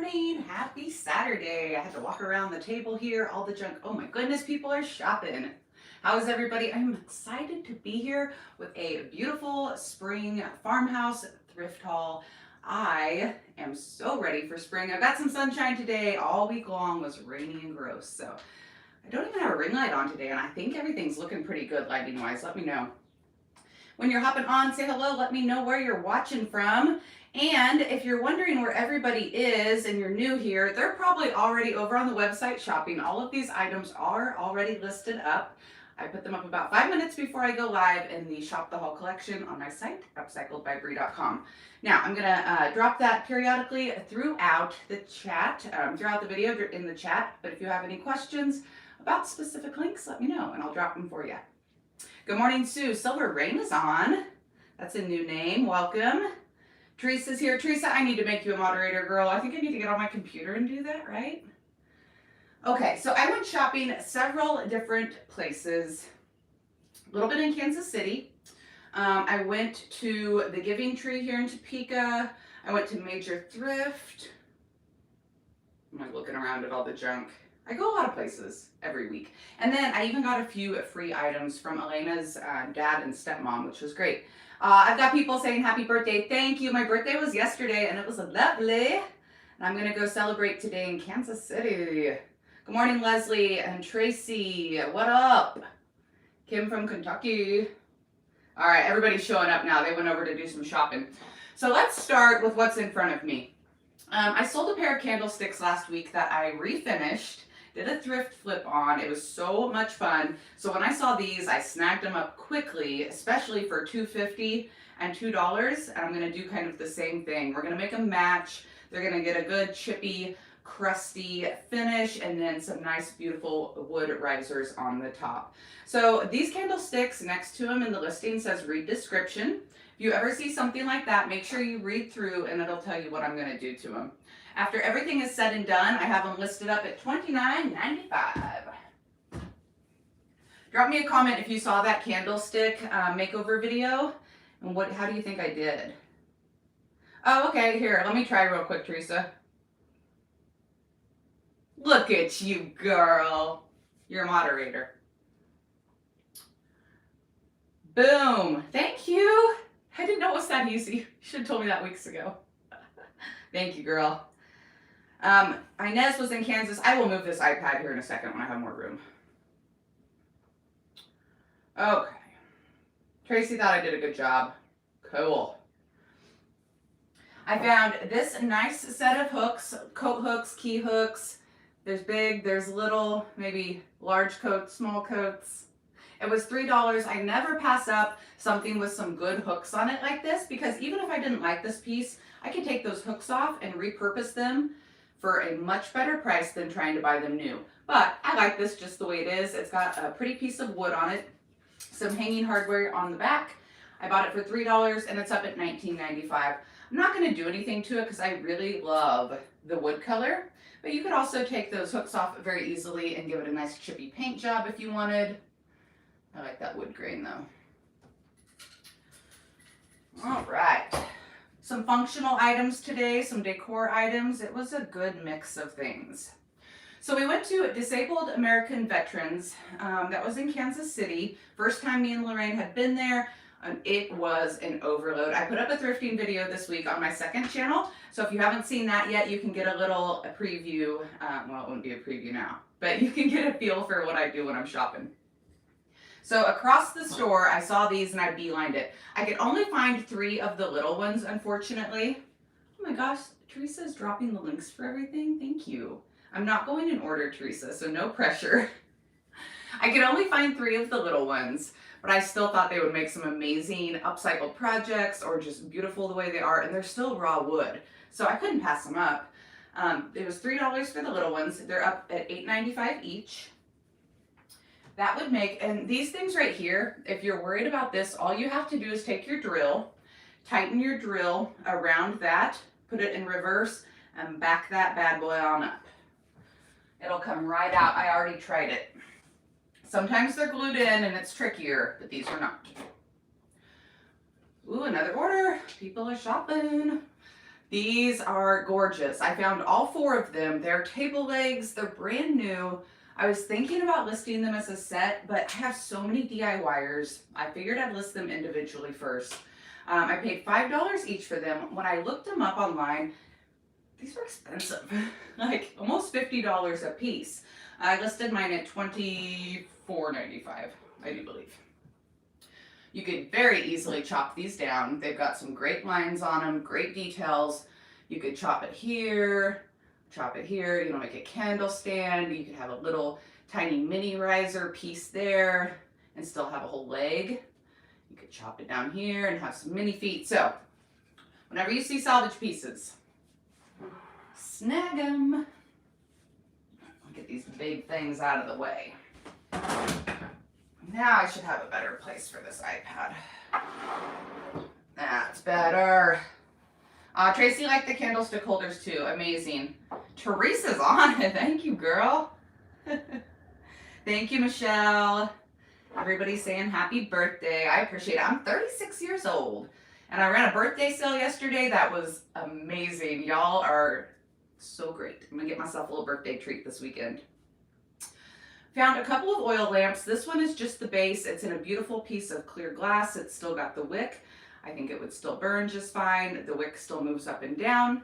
morning. Happy Saturday. I had to walk around the table here, all the junk. Oh my goodness, people are shopping. How is everybody? I'm excited to be here with a beautiful spring farmhouse thrift haul. I am so ready for spring. I've got some sunshine today. All week long was rainy and gross. So I don't even have a ring light on today, and I think everything's looking pretty good lighting wise. Let me know. When you're hopping on, say hello. Let me know where you're watching from. And if you're wondering where everybody is and you're new here, they're probably already over on the website shopping. All of these items are already listed up. I put them up about 5 minutes before I go live in the Shop the Haul collection on my site, upcycledbybrie.com. Now, I'm going to drop that periodically throughout the chat, throughout the video in the chat. But if you have any questions about specific links, let me know and I'll drop them for you. Good morning, Sue. Silver Rain is on. That's a new name. Welcome. Teresa's here. Teresa, I need to make you a moderator, girl. I think I need to get on my computer and do that, right? Okay, so I went shopping several different places. A little bit in Kansas City. I went to the Giving Tree here in Topeka. I went to Major Thrift. I'm like looking around at all the junk. I go a lot of places every week. And then I even got a few free items from Elena's dad and stepmom, which was great. I've got people saying happy birthday. Thank you. My birthday was yesterday and it was lovely. And I'm going to go celebrate today in Kansas City. Good morning, Leslie and Tracy. What up? Kim from Kentucky. All right, everybody's showing up now. They went over to do some shopping. So let's start with what's in front of me. I sold a pair of candlesticks last week that I refinished. Did a thrift flip on. It was so much fun. So when I saw these, I snagged them up quickly, especially for $2.50 and $2. And I'm going to do kind of the same thing. We're going to make them match. They're going to get a good chippy, crusty finish and then some nice, beautiful wood risers on the top. So these candlesticks, next to them in the listing says read description. If you ever see something like that, make sure you read through and it'll tell you what I'm going to do to them. After everything is said and done, I have them listed up at $29.95. Drop me a comment if you saw that candlestick makeover video and how do you think I did? Oh, okay, here, let me try real quick, Teresa. Look at you, girl. You're a moderator. Boom. Thank you. I didn't know it was that easy. You should have told me that weeks ago. Thank you, girl. Inez was in Kansas. I will move this iPad here in a second when I have more room. Okay. Tracy thought I did a good job. Cool. I found this nice set of hooks, coat hooks, key hooks. There's big, there's little, maybe large coats, small coats. It was $3. I never pass up something with some good hooks on it like this because even if I didn't like this piece, I could take those hooks off and repurpose them for a much better price than trying to buy them new. But I like this just the way it is. It's got a pretty piece of wood on it, some hanging hardware on the back. I bought it for $3 and it's up at $19.95. I'm not going to do anything to it because I really love the wood color. But you could also take those hooks off very easily and give it a nice chippy paint job if you wanted. I like that wood grain though. All right. Some functional items today, some decor items. It was a good mix of things. So we went to Disabled American Veterans. That was in Kansas City. First time me and Lorraine had been there. It was an overload. I put up a thrifting video this week on my second channel. So if you haven't seen that yet, you can get a little preview. Well, it wouldn't be a preview now, but you can get a feel for what I do when I'm shopping. So across the store, I saw these and I beelined it. I could only find 3 of the little ones, unfortunately. Oh my gosh, Teresa's dropping the links for everything. Thank you. I'm not going in order, Teresa, so no pressure. I could only find 3 of the little ones, but I still thought they would make some amazing upcycled projects or just beautiful the way they are, and they're still raw wood. So I couldn't pass them up. It was $3 for the little ones. They're up at $8.95 each. That would make, and these things right here, if you're worried about this, all you have to do is take your drill, tighten your drill around that, put it in reverse, and back that bad boy on up. It'll come right out. I already tried it. Sometimes they're glued in and it's trickier, but these are not. Ooh, another order. People are shopping. These are gorgeous. I found all 4 of them. They're table legs, they're brand new. I was thinking about listing them as a set, but I have so many DIYers. I figured I'd list them individually first. I paid $5 each for them. When I looked them up online, these were expensive, like almost $50 a piece. I listed mine at $24.95, I do believe. You could very easily chop these down. They've got some great lines on them, great details. You could chop it here, you know, make a candle stand. You could have a little tiny mini riser piece there and still have a whole leg. You could chop it down here and have some mini feet. So whenever you see salvage pieces, snag them. I'll get these big things out of the way. Now I should have a better place for this iPad. That's better. Tracy liked the candlestick holders too. Amazing. Teresa's on it. Thank you, girl. Thank you, Michelle. Everybody's saying happy birthday. I appreciate it. I'm 36 years old. And I ran a birthday sale yesterday. That was amazing. Y'all are so great. I'm going to get myself a little birthday treat this weekend. Found a couple of oil lamps. This one is just the base. It's in a beautiful piece of clear glass. It's still got the wick. I think it would still burn just fine. The wick still moves up and down.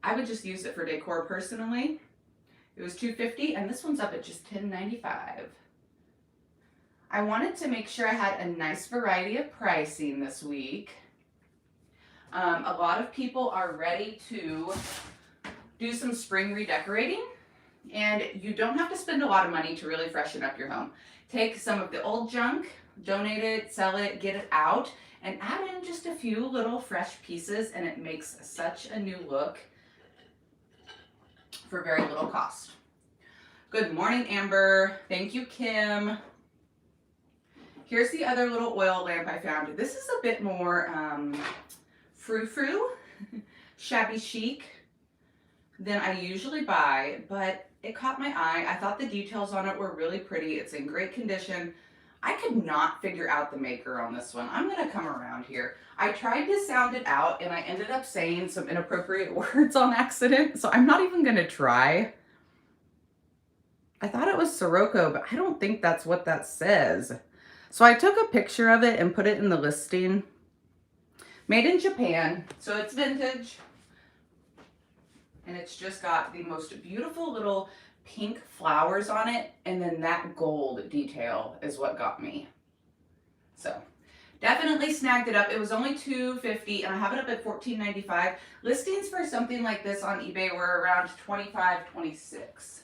I would just use it for decor personally. It was $2.50 and this one's up at just $10.95. I wanted to make sure I had a nice variety of pricing this week. A lot of people are ready to do some spring redecorating, and you don't have to spend a lot of money to really freshen up your home. Take some of the old junk, donate it, sell it, get it out, and add in just a few little fresh pieces, and it makes such a new look for very little cost. Good morning, Amber. Thank you, Kim. Here's the other little oil lamp I found. This is a bit more frou-frou, shabby chic than I usually buy, but it caught my eye. I thought the details on it were really pretty. It's in great condition. I could not figure out the maker on this one. I'm gonna come around here. I tried to sound it out and I ended up saying some inappropriate words on accident, so I'm not even gonna try. I thought it was Sirocco, but I don't think that's what that says. So I took a picture of it and put it in the listing. Made in Japan, so it's vintage. And it's just got the most beautiful little pink flowers on it, and then that gold detail is what got me. So definitely snagged it up. It was only $2.50 and I have it up at $14.95. Listings for something like this on eBay were around $25, $26.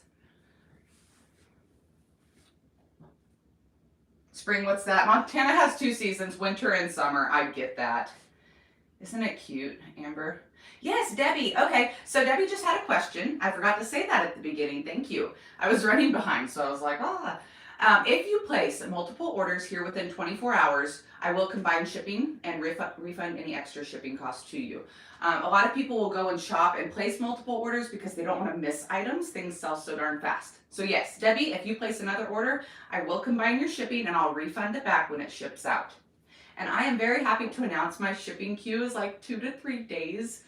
Spring, what's that? Montana has 2 seasons, winter and summer. I get that. Isn't it cute, Amber? Yes, Debbie. Okay, so Debbie just had a question. I forgot to say that at the beginning. Thank you. I was running behind, so I was like, if you place multiple orders here within 24 hours, I will combine shipping and refund any extra shipping costs to you. A lot of people will go and shop and place multiple orders because they don't want to miss items. Things sell so darn fast. So yes, Debbie, if you place another order, I will combine your shipping and I'll refund it back when it ships out. And I am very happy to announce my shipping queue is like 2 to 3 days.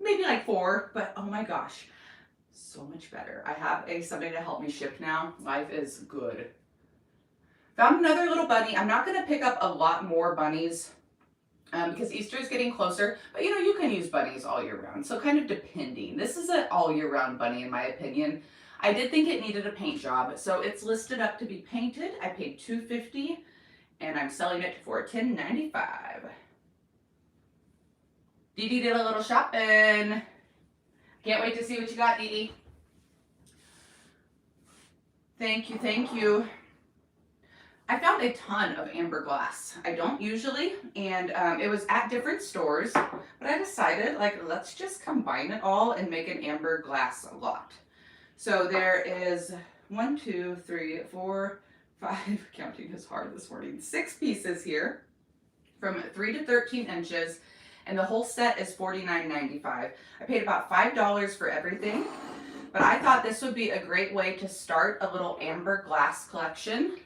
Maybe like 4, but oh my gosh, so much better. I have somebody to help me ship now. Life is good. Found another little bunny. I'm not going to pick up a lot more bunnies because Easter is getting closer, but you know, you can use bunnies all year round. So kind of depending. This is an all year round bunny in my opinion. I did think it needed a paint job, so it's listed up to be painted. I paid $2.50 and I'm selling it for $10.95. Dee Dee did a little shopping. Can't wait to see what you got, Dee Dee. Thank you, thank you. I found a ton of amber glass. I don't usually, and it was at different stores, but I decided, like, let's just combine it all and make an amber glass lot. So there is 1, 2, 3, 4, 5, counting is hard this morning, 6 pieces here from 3 to 13 inches. And the whole set is $49.95. I paid about $5 for everything, but I thought this would be a great way to start a little amber glass collection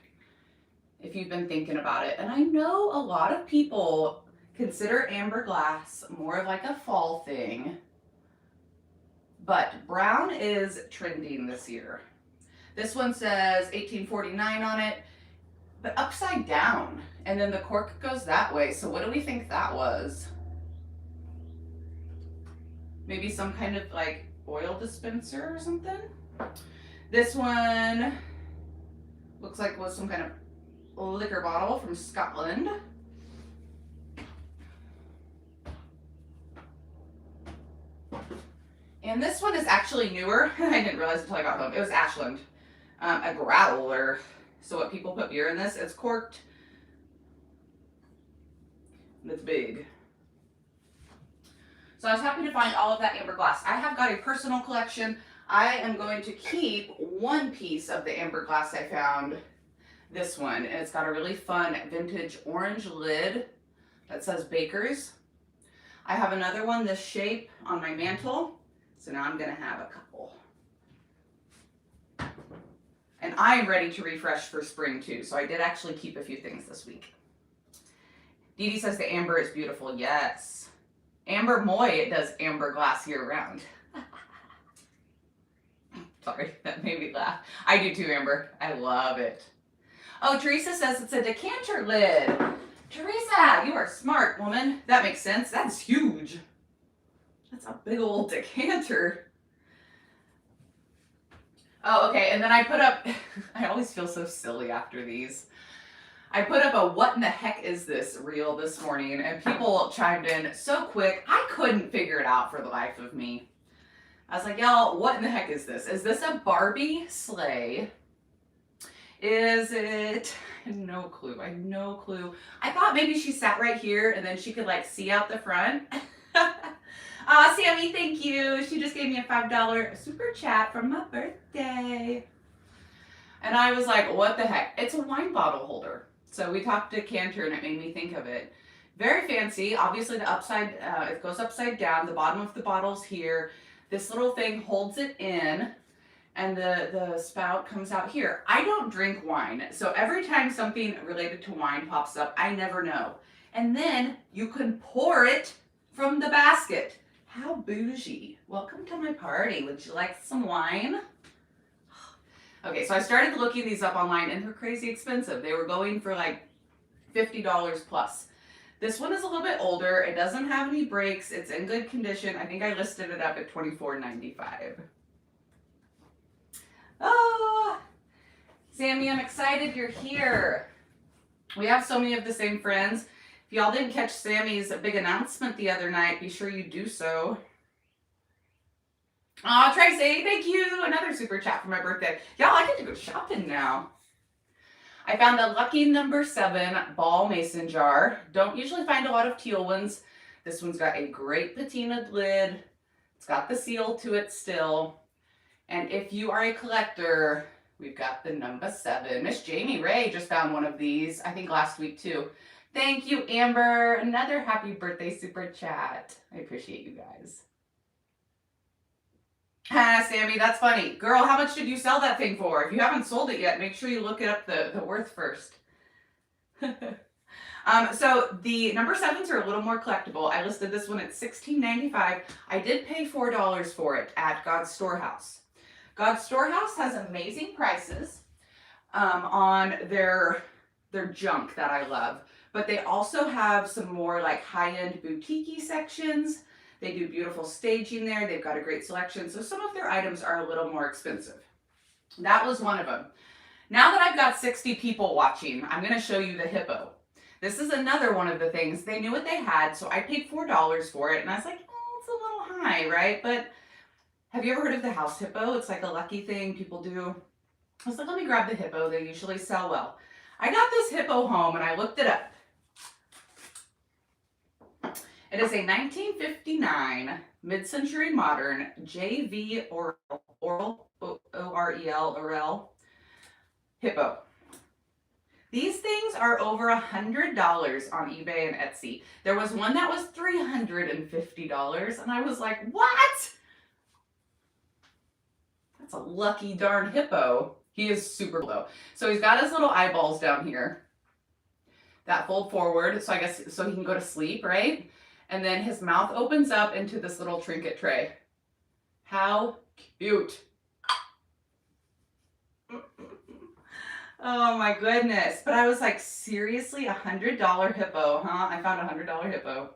if you've been thinking about it. And I know a lot of people Consider amber glass more of like a fall thing, but brown is trending this year. This one says 1849 on it, but upside down, and then the cork goes that way. So what do we think that was? Maybe some kind of like oil dispenser or something? This one looks like it was some kind of liquor bottle from Scotland. And this one is actually newer. I didn't realize until I got home. It was Ashland, a growler. So what people put beer in this, it's corked. And it's big. So I was happy to find all of that amber glass. I have got a personal collection. I am going to keep one piece of the amber glass I found, this one. And it's got a really fun vintage orange lid that says Baker's. I have another one this shape on my mantle. So now I'm gonna have a couple. And I'm ready to refresh for spring too. So I did actually keep a few things this week. Dee Dee says the amber is beautiful. Yes. Amber Moy does amber glass year round. Sorry, that made me laugh. I do too, Amber. I love it. Oh, Teresa says it's a decanter lid. Teresa, you are smart, woman. That makes sense. That's huge. That's a big old decanter. Oh, okay, and then I put up, I always feel so silly after these. I put up a what in the heck is this reel this morning, and people chimed in so quick, I couldn't figure it out for the life of me. I was like, y'all, what in the heck is this? Is this a Barbie sleigh? Is it? I have no clue. I have no clue. I thought maybe she sat right here and then she could like see out the front. Aw, Sammy, thank you. She just gave me a $5 super chat for my birthday. And I was like, what the heck? It's a wine bottle holder. So we talked to Cantor and it made me think of it. Very fancy. Obviously the upside, it goes upside down. The bottom of the bottle's here. This little thing holds it in and the spout comes out here. I don't drink wine. So every time something related to wine pops up, I never know. And then you can pour it from the basket. How bougie. Welcome to my party. Would you like some wine? Okay, so I started looking these up online and they're crazy expensive. They were going for like $50 plus. This one is a little bit older. It doesn't have any breaks. It's in good condition. I think I listed it up at $24.95. Oh, Sammy, I'm excited you're here. We have so many of the same friends. If y'all didn't catch Sammy's big announcement the other night, be sure you do so. Aw, Tracy, thank you. Another super chat for my birthday. Y'all, I get to go shopping now. I found a lucky number 7 ball mason jar. Don't usually find a lot of teal ones. This one's got a great patinaed lid. It's got the seal to it still. And if you are a collector, we've got the number 7. Miss Jamie Ray just found one of these, I think last week too. Thank you, Amber. Another happy birthday super chat. I appreciate you guys. Ah, Sammy, that's funny. Girl, how much did you sell that thing for? If you haven't sold it yet, make sure you look it up the worth first. So the number 7s are a little more collectible. I listed this one at $16.95. I did pay $4 for it at God's Storehouse. God's Storehouse has amazing prices on their junk that I love. But they also have some more like high-end boutique-y sections. They do beautiful staging there. They've got a great selection. So some of their items are a little more expensive. That was one of them. Now that I've got 60 people watching, I'm going to show you the HIPPO. This is another one of the things. They knew what they had, so I paid $4 for it. And I was like, oh, it's a little high, right? But have you ever heard of the house HIPPO? It's like a lucky thing people do. I was like, let me grab the HIPPO. They usually sell well. I got this HIPPO home and I looked it up. It is a 1959 mid-century modern JV Orel Orel HIPPO. These things are over $100 on eBay and Etsy. There was one that was $350 and I was like, what? That's a lucky darn HIPPO. He is super cool though. So he's got his little eyeballs down here. that fold forward, so I guess so he can go to sleep, right? And then his mouth opens up into this little trinket tray. How cute. Oh my goodness. But I was like, seriously, $100 hippo, huh? I found a $100 hippo.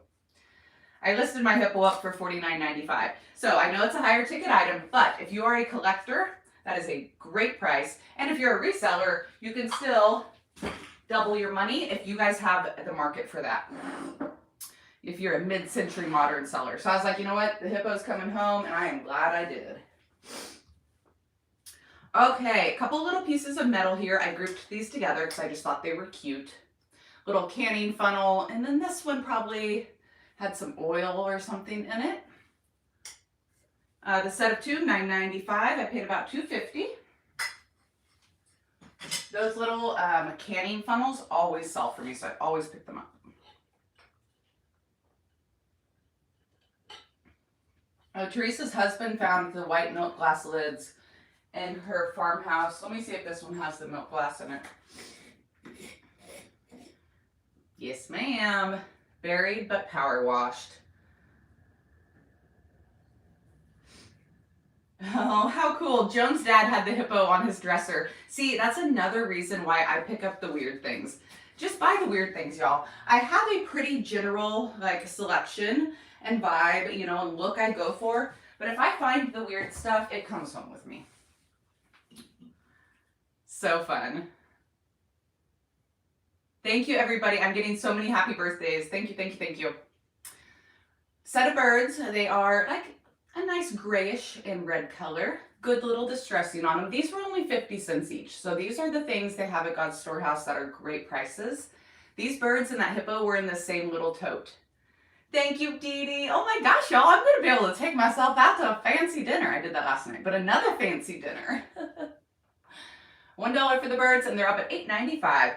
I listed my hippo up for $49.95. So I know it's a higher ticket item, but if you are a collector, that is a great price. And if you're a reseller, you can still double your money if you guys have the market for that. If you're a mid-century modern seller. So I was like, you know what? The hippo's coming home, and I am glad I did. Okay, a couple little pieces of metal here. I grouped these together because I just thought they were cute. Little canning funnel, and then this one probably had some oil or something in it. The set of two, $9.95. I paid about $2.50. Those little canning funnels always sell for me, so I always pick them up. Teresa's husband found the white milk glass lids in her farmhouse. Let me see if this one has the milk glass in it. Yes, ma'am. Buried but power washed. Oh, how cool. Joan's dad had the hippo on his dresser. See, that's another reason why I pick up the weird things. Just buy the weird things, y'all. I have a pretty general like selection and vibe, you know, and look I go for. But if I find the weird stuff, it comes home with me. So fun. Thank you, everybody. I'm getting so many happy birthdays. Thank you, thank you, thank you. Set of birds. They are like a nice grayish and red color. Good little distressing on them. These were only 50 cents each. So these are the things they have at God's Storehouse that are great prices. These birds and that hippo were in the same little tote. Thank you, Dee Dee. Oh my gosh, y'all. I'm going to be able to take myself out to a fancy dinner. I did that last night, but another fancy dinner. $1 for the birds, and they're up at $8.95.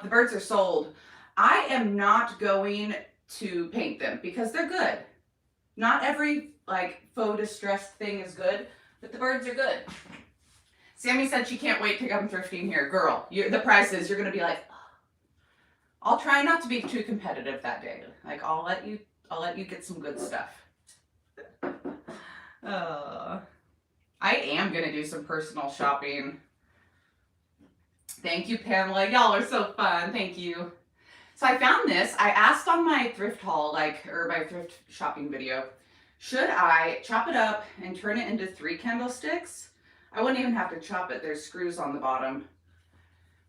The birds are sold. I am not going to paint them because they're good. Not every like faux distressed thing is good, but the birds are good. Sammy said she can't wait to come thrifting here. Girl, the prices, you're going to be like, oh. I'll try not to be too competitive that day. Like I'll let you get some good stuff. I am going to do some personal shopping. Thank you, Pamela. Y'all are so fun. Thank you. So I found this. I asked on my thrift haul, or my thrift shopping video, should I chop it up and turn it into 3 candlesticks? I wouldn't even have to chop it. There's screws on the bottom.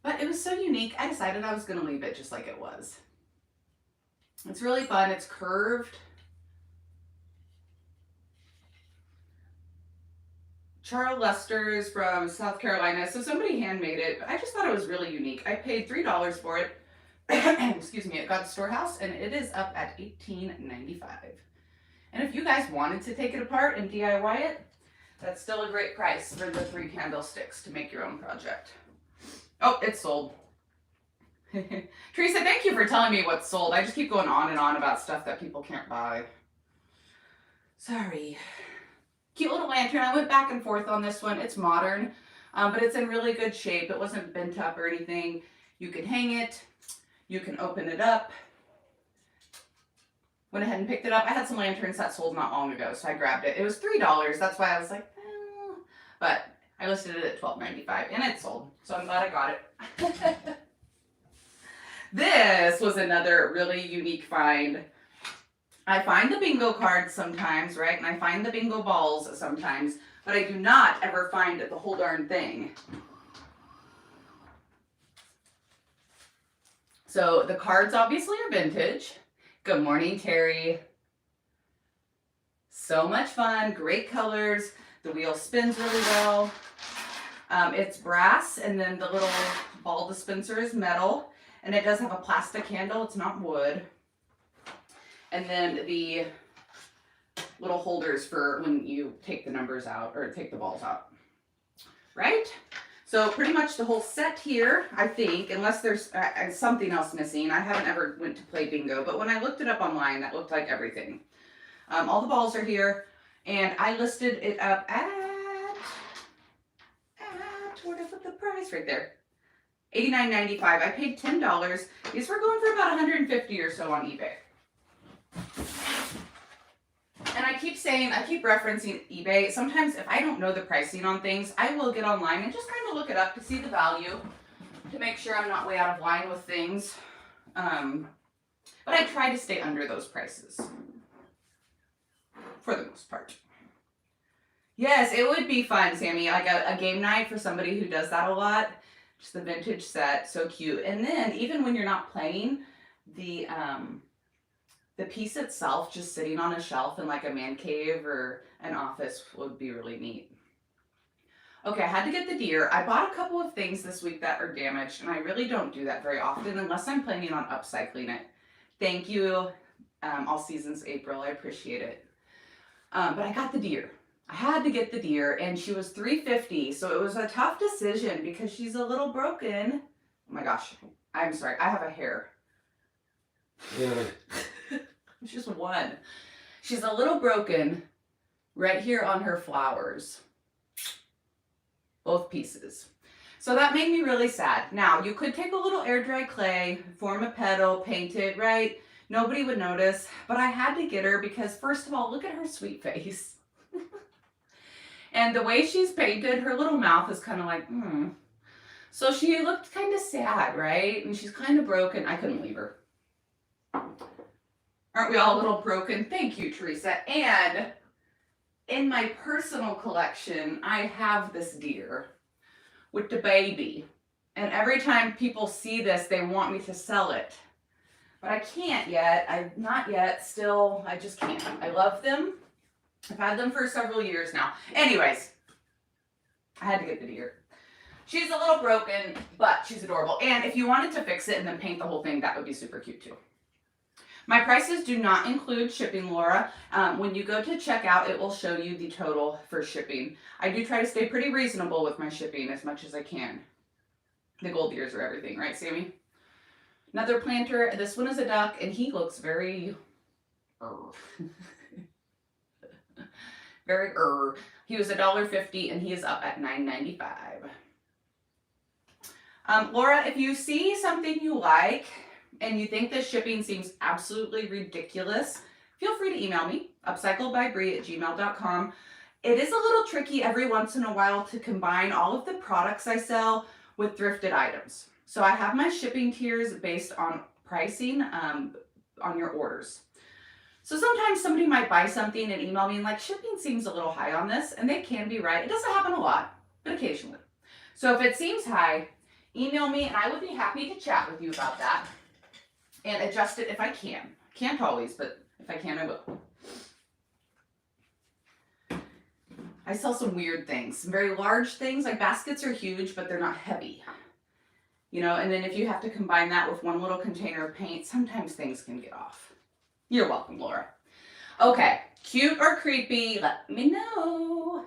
But it was so unique, I decided I was going to leave it just like it was. It's really fun. It's curved. Charles Lester's from South Carolina. So somebody handmade it. I just thought it was really unique. I paid $3 for it. Excuse me, at God's Storehouse, and it is up at $18.95. And if you guys wanted to take it apart and DIY it, that's still a great price for the 3 candlesticks to make your own project. Oh, it's sold. Teresa, thank you for telling me what's sold. I just keep going on and on about stuff that people can't buy. Sorry. Cute little lantern. I went back and forth on this one. It's modern, but it's in really good shape. It wasn't bent up or anything. You can hang it. You can open it up. Went ahead and picked it up. I had some lanterns that sold not long ago, so I grabbed it. It was $3. That's why I was like, eh. But I listed it at $12.95, and it sold. So I'm glad I got it. This was another really unique find. I find the bingo cards sometimes, right? And I find the bingo balls sometimes, but I do not ever find the whole darn thing. So the cards obviously are vintage. Good morning, Terry. So much fun, great colors. The wheel spins really well. It's brass, and then the little ball dispenser is metal, and it does have a plastic handle. It's not wood. And then the little holders for when you take the numbers out or take the balls out, right? So pretty much the whole set here, I think, unless there's something else missing. I haven't ever went to play bingo, but when I looked it up online, that looked like everything. All the balls are here, and I listed it up at where did I put the price? Right there. $89.95. I paid $10. These were going for about $150 or so on eBay. And I keep referencing eBay. Sometimes if I don't know the pricing on things, I will get online and just kind of look it up to see the value, to make sure I'm not way out of line with things. But I try to stay under those prices for the most part. Yes, it would be fun, Sammy. Like a game night for somebody who does that a lot. Just the vintage set, so cute. And then even when you're not playing, the piece itself just sitting on a shelf in like a man cave or an office would be really neat. Okay, I had to get the deer. I bought a couple of things this week that are damaged, and I really don't do that very often unless I'm planning on upcycling it. Thank you, All Seasons April. I appreciate it. But I got the deer. I had to get the deer, and she was $3.50, so it was a tough decision because she's a little broken. Oh my gosh, I'm sorry. I have a hair. It's just one. She's a little broken right here on her flowers. Both pieces. So that made me really sad. Now, you could take a little air dry clay, form a petal, paint it, right? Nobody would notice, but I had to get her because first of all, look at her sweet face. And the way she's painted, her little mouth is kind of like, So she looked kind of sad, right? And she's kind of broken. I couldn't leave her. Aren't we all a little broken? Thank you, Teresa. And in my personal collection, I have this deer with the baby. And every time people see this, they want me to sell it. But I can't yet. Not yet. Still, I just can't. I love them. I've had them for several years now. Anyways, I had to get the deer. She's a little broken, but she's adorable. And if you wanted to fix it and then paint the whole thing, that would be super cute too. My prices do not include shipping, Laura. When you go to checkout, it will show you the total for shipping. I do try to stay pretty reasonable with my shipping as much as I can. The gold ears are everything, right, Sammy? Another planter. This one is a duck, and he looks very... very He was $1.50, and he is up at $9.95. Laura, if you see something you like and you think the shipping seems absolutely ridiculous, feel free to email me, upcycledbybrie@gmail.com. It is a little tricky every once in a while to combine all of the products I sell with thrifted items. So I have my shipping tiers based on pricing on your orders. So sometimes somebody might buy something and email me and like, shipping seems a little high on this, and they can be right. It doesn't happen a lot, but occasionally. So if it seems high, email me and I would be happy to chat with you about that and adjust it if I can. Can't always, but if I can, I will. I sell some weird things, some very large things, like baskets are huge, but they're not heavy. You know, and then if you have to combine that with one little container of paint, sometimes things can get off. You're welcome, Laura. Okay, cute or creepy? Let me know.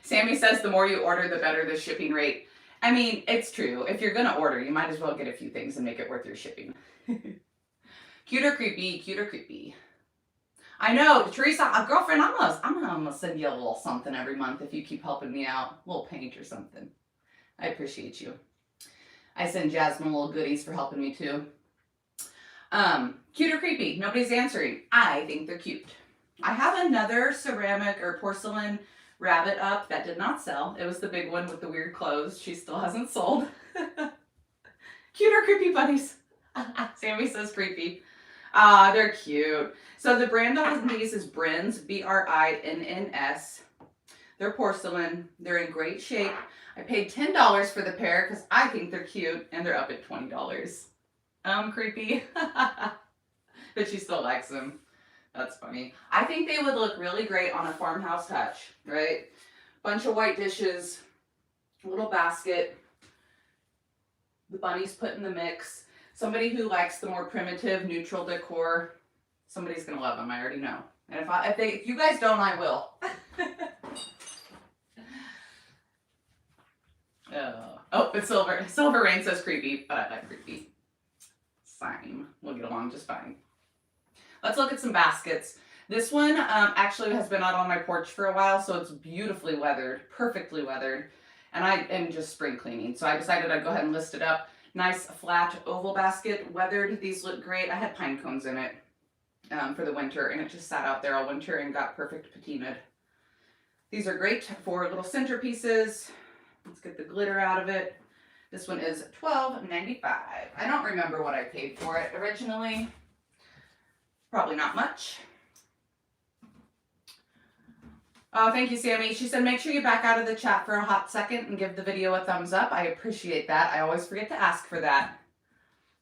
Sammy says the more you order, the better the shipping rate. I mean, it's true. If you're going to order, you might as well get a few things and make it worth your shipping. Cute or creepy? Cute or creepy? I know, Teresa, a girlfriend, I'm gonna send you a little something every month if you keep helping me out. A little paint or something. I appreciate you. I send Jasmine little goodies for helping me too. Cute or creepy? Nobody's answering. I think they're cute. I have another ceramic or porcelain rabbit up that did not sell. It was the big one with the weird clothes. She still hasn't sold. Cute or creepy bunnies? Sammy says creepy. They're cute. So the brand on these is Brins, B-R-I-N-N-S. They're porcelain. They're in great shape. I paid $10 for the pair because I think they're cute, and they're up at $20. Creepy. But she still likes them. That's funny. I think they would look really great on a farmhouse touch, right? Bunch of white dishes, little basket, the bunnies put in the mix. Somebody who likes the more primitive, neutral decor, somebody's gonna love them. I already know. And if you guys don't, I will. Oh, it's Silver. Silver Rain says creepy, but I like creepy. Fine. We'll get along just fine. Let's look at some baskets. This one actually has been out on my porch for a while, so it's beautifully weathered, perfectly weathered. and I am just spring cleaning. So I decided I'd go ahead and list it up. Nice flat oval basket, weathered. These look great. I had pine cones in it for the winter, and it just sat out there all winter and got perfect patinaed. These are great for little centerpieces. Let's get the glitter out of it. This one is $12.95. I don't remember what I paid for it originally. Probably not much. Oh, thank you, Sammy. She said, make sure you back out of the chat for a hot second and give the video a thumbs up. I appreciate that. I always forget to ask for that.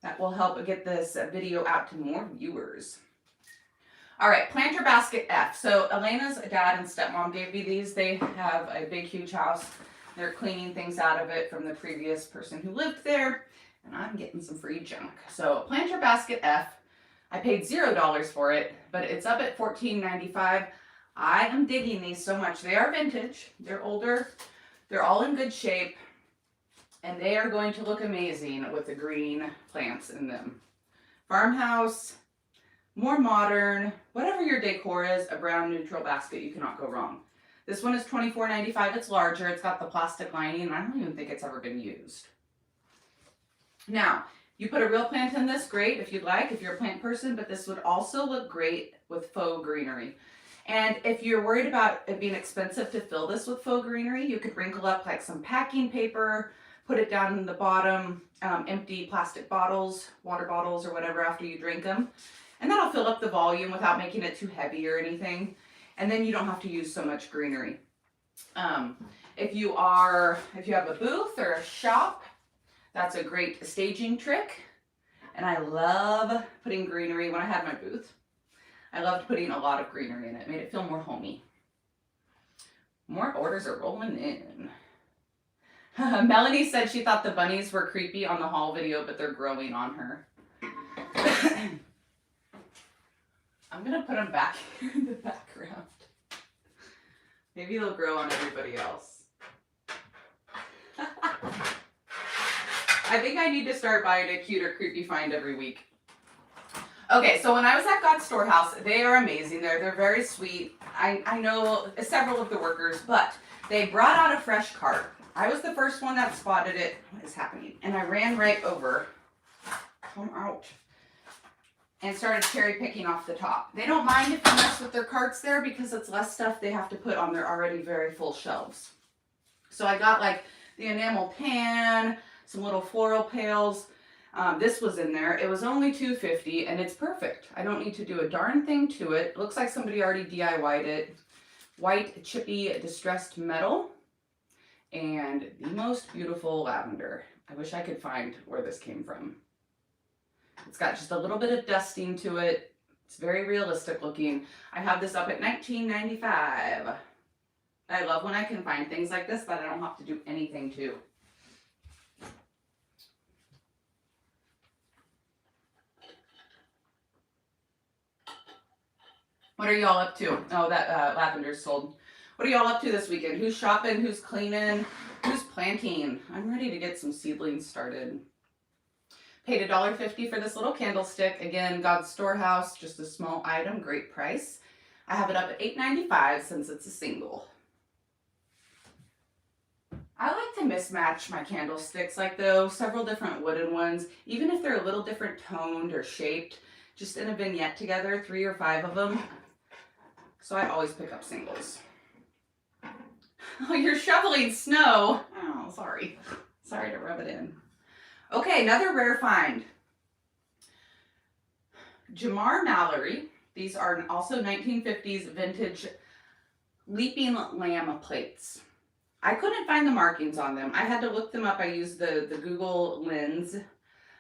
That will help get this video out to more viewers. All right, planter basket F. So Elena's dad and stepmom gave me these. They have a big, huge house. They're cleaning things out of it from the previous person who lived there, and I'm getting some free junk. So planter basket F. I paid $0 for it, but it's up at $14.95. I am digging these so much. They are vintage. They're older. They're all in good shape, and they are going to look amazing with the green plants in them. Farmhouse, more modern, whatever your decor is, a brown neutral basket, you cannot go wrong. This one is $24.95. It's larger. It's got the plastic lining, and I don't even think it's ever been used. Now, you put a real plant in this, great if you'd like, if you're a plant person, but this would also look great with faux greenery. And if you're worried about it being expensive to fill this with faux greenery, you could wrinkle up like some packing paper, put it down in the bottom, empty plastic bottles, water bottles or whatever after you drink them. And that'll fill up the volume without making it too heavy or anything. And then you don't have to use so much greenery. If you have a booth or a shop, that's a great staging trick. And I love putting greenery when I had my booth. I loved putting a lot of greenery in it. It made it feel more homey. More orders are rolling in. Melanie said she thought the bunnies were creepy on the haul video, but they're growing on her. I'm going to put them back here in the background. Maybe they'll grow on everybody else. I think I need to start buying a cute or creepy find every week. Okay, so when I was at God's Storehouse, they are amazing. They're very sweet. I know several of the workers, but they brought out a fresh cart. I was the first one that spotted it. What is happening? And I ran right over. Come out. And started cherry picking off the top. They don't mind if you mess with their carts there because it's less stuff they have to put on their already very full shelves. So I got like the enamel pan, some little floral pails. This was in there. It was only $2.50 and it's perfect. I don't need to do a darn thing to it. It looks like somebody already DIY'd it. White chippy distressed metal and the most beautiful lavender. I wish I could find where this came from. It's got just a little bit of dusting to it. It's very realistic looking. I have this up at $19.95. I love when I can find things like this that I don't have to do anything to. What are y'all up to? Oh, that lavender's sold. What are y'all up to this weekend? Who's shopping? Who's cleaning? Who's planting? I'm ready to get some seedlings started. Paid $1.50 for this little candlestick. Again, God's Storehouse, just a small item, great price. I have it up at $8.95 since it's a single. I like to mismatch my candlesticks like those, several different wooden ones, even if they're a little different toned or shaped, just in a vignette together, 3 or 5 of them. So I always pick up singles. Oh, you're shoveling snow. Oh, sorry. Sorry to rub it in. Okay, another rare find. Jamar Mallory. These are also 1950s vintage leaping lamb plates. I couldn't find the markings on them. I had to look them up. I used the Google lens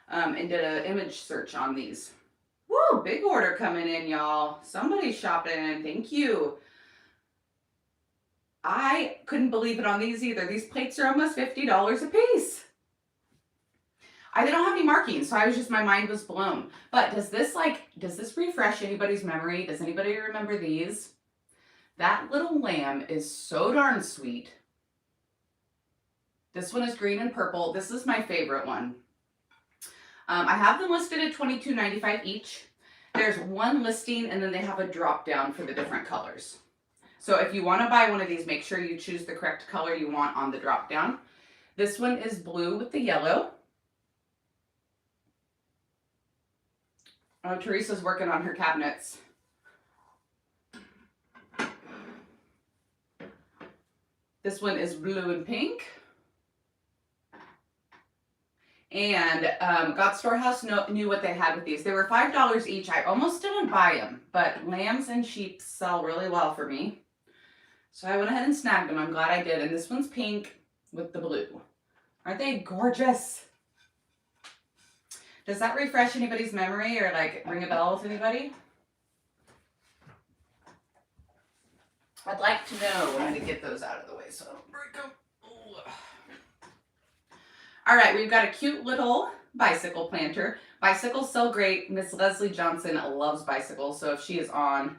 and did an image search on these. Woo, big order coming in, y'all. Somebody's shopping. Thank you. I couldn't believe it on these either. These plates are almost $50 a piece. They don't have any markings, so my mind was blown. But does this refresh anybody's memory? Does anybody remember these? That little lamb is so darn sweet. This one is green and purple. This is my favorite one. I have them listed at $22.95 each. There's one listing and then they have a drop down for the different colors. So if you want to buy one of these, make sure you choose the correct color you want on the drop down. This one is blue with the yellow. Oh, Teresa's working on her cabinets. This one is blue and pink. And God's Storehouse knew what they had with these. They were $5 each. I almost didn't buy them, but lambs and sheep sell really well for me. So I went ahead and snagged them. I'm glad I did. And this one's pink with the blue. Aren't they gorgeous? Does that refresh anybody's memory or like ring a bell with anybody? I'd like to know. I'm going to get those out of the way so I don't break them. Ugh. All right, we've got a cute little bicycle planter. Bicycles sell great. Miss Leslie Johnson loves bicycles, so if she is on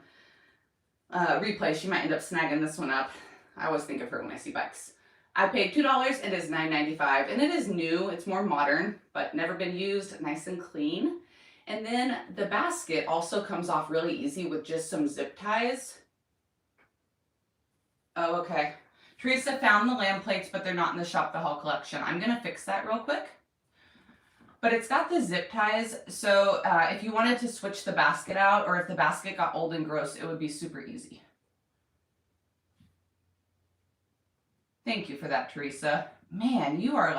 replay, she might end up snagging this one up. I always think of her when I see bikes. I paid $2. It is $9.95, and it is new. It's more modern, but never been used. Nice and clean. And then the basket also comes off really easy with just some zip ties. Oh, okay. Teresa found the lamb plates, but they're not in the Shop the Hall collection. I'm going to fix that real quick. But it's got the zip ties, so if you wanted to switch the basket out, or if the basket got old and gross, it would be super easy. Thank you for that, Teresa. Man, you are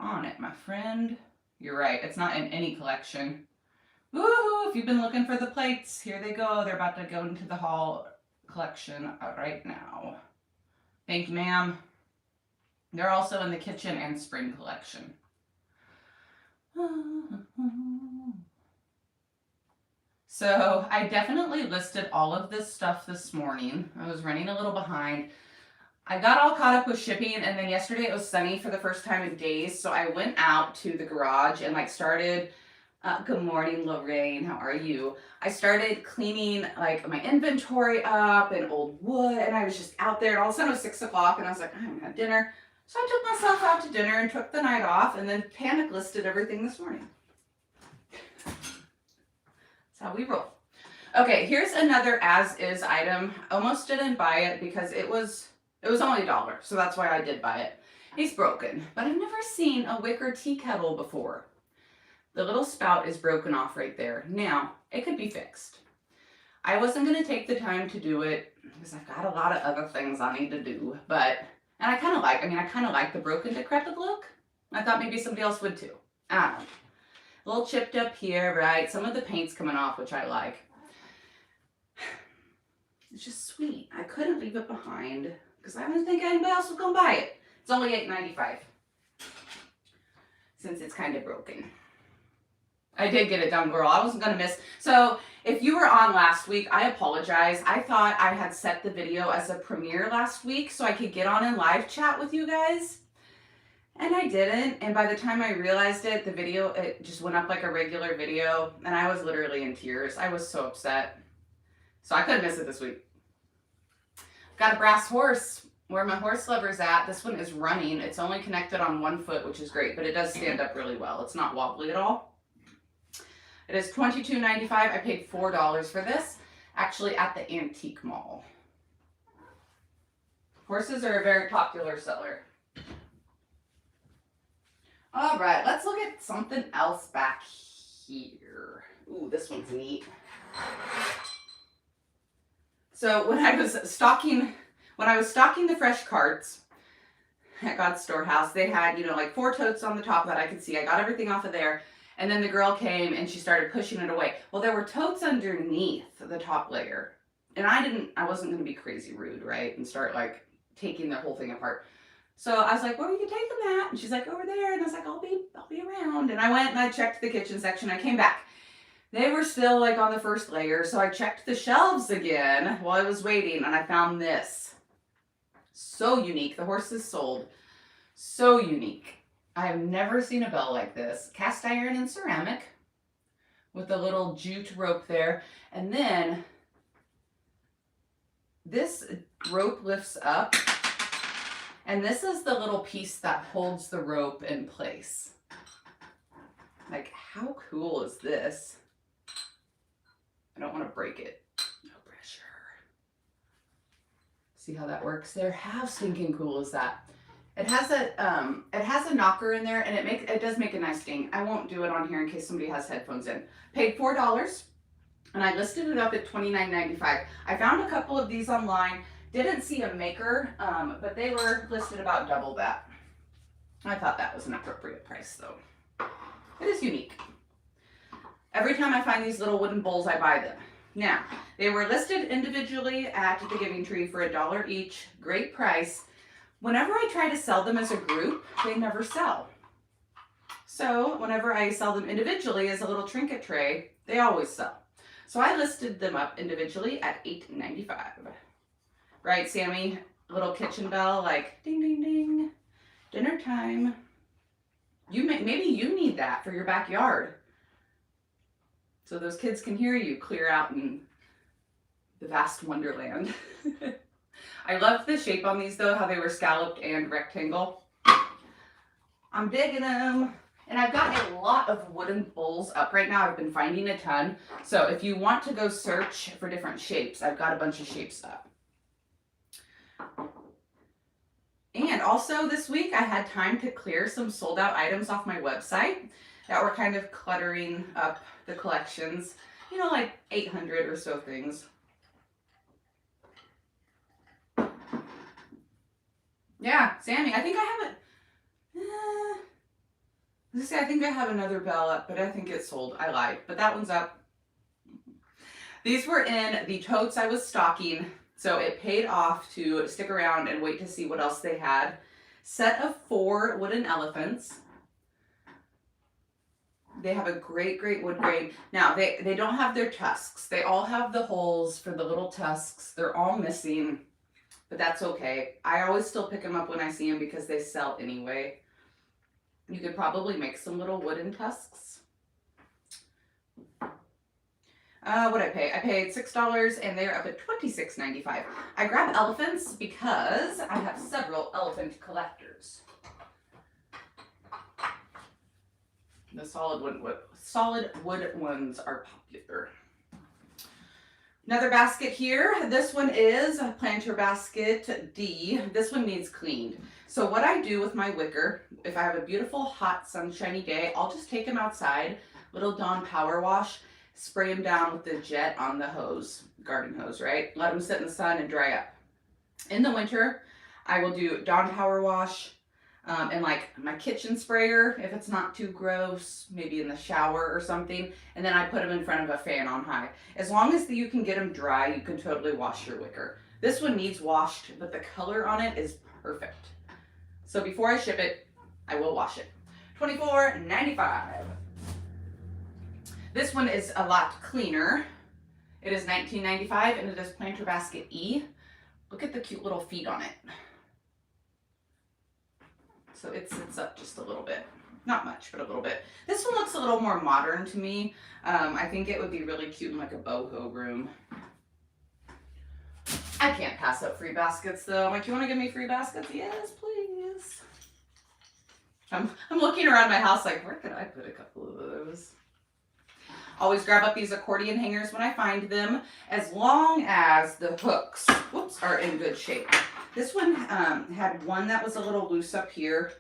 on it, my friend. You're right, it's not in any collection. Woohoo, if you've been looking for the plates, here they go. They're about to go into the Hall collection right now. Thank you, ma'am. They're also in the kitchen and spring collection. So I definitely listed all of this stuff this morning. I was running a little behind. I got all caught up with shipping, and then yesterday it was sunny for the first time in days, so I went out to the garage and like started, good morning, Lorraine, how are you? I started cleaning like my inventory up and old wood, and I was just out there, and all of a sudden it was 6 o'clock, and I was like, I haven't had dinner. So I took myself out to dinner and took the night off, and then panic listed everything this morning. That's how we roll. Okay, here's another as-is item. Almost didn't buy it because it was only $1, so that's why I did buy it. It's broken, but I've never seen a wicker tea kettle before. The little spout is broken off right there. Now, it could be fixed. I wasn't going to take the time to do it because I've got a lot of other things I need to do, but, and I kind of like the broken decrepit look. I thought maybe somebody else would too. I don't know. A little chipped up here, right? Some of the paint's coming off, which I like. It's just sweet. I couldn't leave it behind because I didn't think anybody else was going to buy it. It's only $8.95 since it's kind of broken. I did get it done, girl. I wasn't going to miss. So if you were on last week, I apologize. I thought I had set the video as a premiere last week so I could get on and live chat with you guys. And I didn't. And by the time I realized it, the video, it just went up like a regular video. And I was literally in tears. I was so upset. So I couldn't miss it this week. Got a brass horse where my horse lover's at. This one is running. It's only connected on one foot, which is great, but it does stand up really well. It's not wobbly at all. It is $22.95. I paid $4 for this, actually at the antique mall. Horses are a very popular seller. All right, let's look at something else back here. Ooh, this one's neat. So when I was stocking the fresh carts at God's Storehouse, they had, like 4 totes on the top that I could see. I got everything off of there. And then the girl came and she started pushing it away. Well, there were totes underneath the top layer. And I wasn't going to be crazy rude, right? And start like taking the whole thing apart. So I was like, where are you taking that? And she's like, over there. And I was like, I'll be around. And I went and I checked the kitchen section. I came back. They were still like on the first layer. So I checked the shelves again while I was waiting. And I found this. So unique. The horse is sold. So unique. I have never seen a bell like this. Cast iron and ceramic with a little jute rope there. And then this rope lifts up. And this is the little piece that holds the rope in place. Like, how cool is this? I don't want to break it. No pressure. See how that works there? How stinking cool is that? It has a knocker in there, and it does make a nice ding. I won't do it on here in case somebody has headphones in. Paid $4, and I listed it up at $29.95. I found a couple of these online. Didn't see a maker, but they were listed about double that. I thought that was an appropriate price, though. It is unique. Every time I find these little wooden bowls, I buy them. Now, they were listed individually at the Giving Tree for $1 each. Great price. Whenever I try to sell them as a group, they never sell. So whenever I sell them individually as a little trinket tray, they always sell. So I listed them up individually at $8.95. Right, Sammy? Little kitchen bell, like ding, ding, ding. Dinner time. Maybe you need that for your backyard. So those kids can hear you clear out in the vast wonderland. I loved the shape on these though, how they were scalloped and rectangle. I'm digging them. And I've got a lot of wooden bowls up right now. I've been finding a ton. So if you want to go search for different shapes, I've got a bunch of shapes up. And also this week I had time to clear some sold out items off my website that were kind of cluttering up the collections. You know, like 800 or so things. Yeah, Sammy, I think I have it. I think I have another bell up, but I think it's sold. I lied, but that one's up. These were in the totes I was stocking, so it paid off to stick around and wait to see what else they had. Set of 4 wooden elephants. They have a great, great wood grain. Now, they don't have their tusks. They all have the holes for the little tusks. They're all missing, but that's okay. I always still pick them up when I see them because they sell anyway. You could probably make some little wooden tusks. What'd I pay? I paid $6 and they're up at $26.95. I grab elephants because I have several elephant collectors. The solid wood ones are popular. Another basket here. This one is a planter basket D. This one needs cleaned. So what I do with my wicker, if I have a beautiful, hot, sunshiny day, I'll just take them outside, little Dawn power wash, spray them down with the jet on the hose, garden hose, right? Let them sit in the sun and dry up. In the winter, I will do Dawn power wash and like my kitchen sprayer, if it's not too gross, maybe in the shower or something, and then I put them in front of a fan on high. As long as you can get them dry, you can totally wash your wicker. This one needs washed, but the color on it is perfect. So before I ship it, I will wash it. $24.95. This one is a lot cleaner. It is $19.95 and it is planter basket E. Look at the cute little feet on it. So it sits up just a little bit. Not much, but a little bit. This one looks a little more modern to me. I think it would be really cute in like a boho room. I can't pass up free baskets though. I'm like, you want to give me free baskets? Yes, please. I'm looking around my house like, where could I put a couple of those? Always grab up these accordion hangers when I find them, as long as the hooks, whoops, are in good shape. This one had one that was a little loose up here,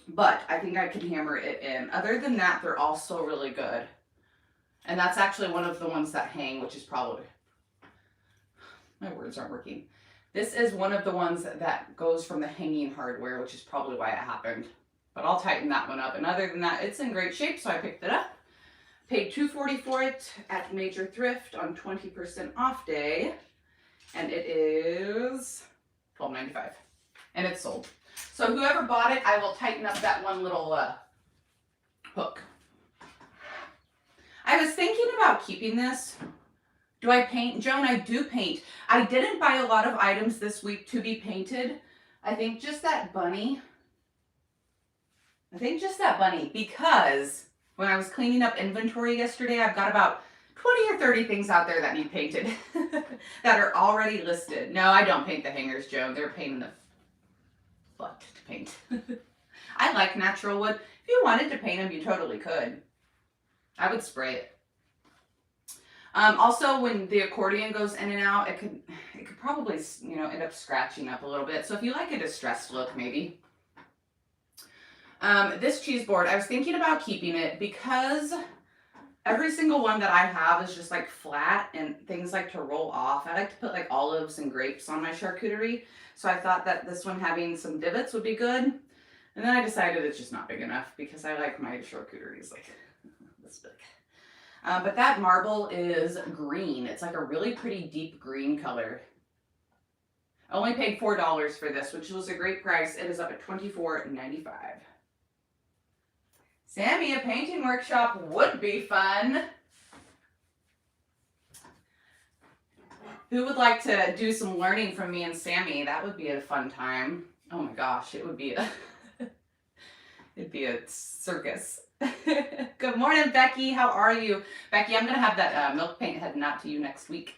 but I think I can hammer it in. Other than that, they're also really good. And that's actually one of the ones that hang, which is probably, my words aren't working. This is one of the ones that goes from the hanging hardware, which is probably why it happened. But I'll tighten that one up. And other than that, it's in great shape, so I picked it up. Paid $2.40 for it at Major Thrift on 20% off day. And it is $12.95. And it's sold. So whoever bought it, I will tighten up that one little hook. I was thinking about keeping this. Do I paint? Joan, I do paint. I didn't buy a lot of items this week to be painted. I think just that bunny. Because when I was cleaning up inventory yesterday, I've got about 20 or 30 things out there that need painted that are already listed. No, I don't paint the hangers, Joan. They're a pain in the butt to paint. I like natural wood. If you wanted to paint them, you totally could. I would spray it. Also, when the accordion goes in and out, it could could probably, you know, end up scratching up a little bit. So if you like a distressed look, maybe. This cheese board, I was thinking about keeping it because every single one that I have is just like flat and things like to roll off. I like to put like olives and grapes on my charcuterie. So I thought that this one having some divots would be good. And then I decided it's just not big enough because I like my charcuteries like this big. But that marble is green. It's like a really pretty deep green color. I only paid $4 for this, which was a great price. It is up at $24.95. Sammy, a painting workshop would be fun. Who would like to do some learning from me and Sammy? That would be a fun time. Oh my gosh, it would be a it'd be a circus. Good morning, Becky. How are you? Becky, I'm gonna have that milk paint heading out to you next week.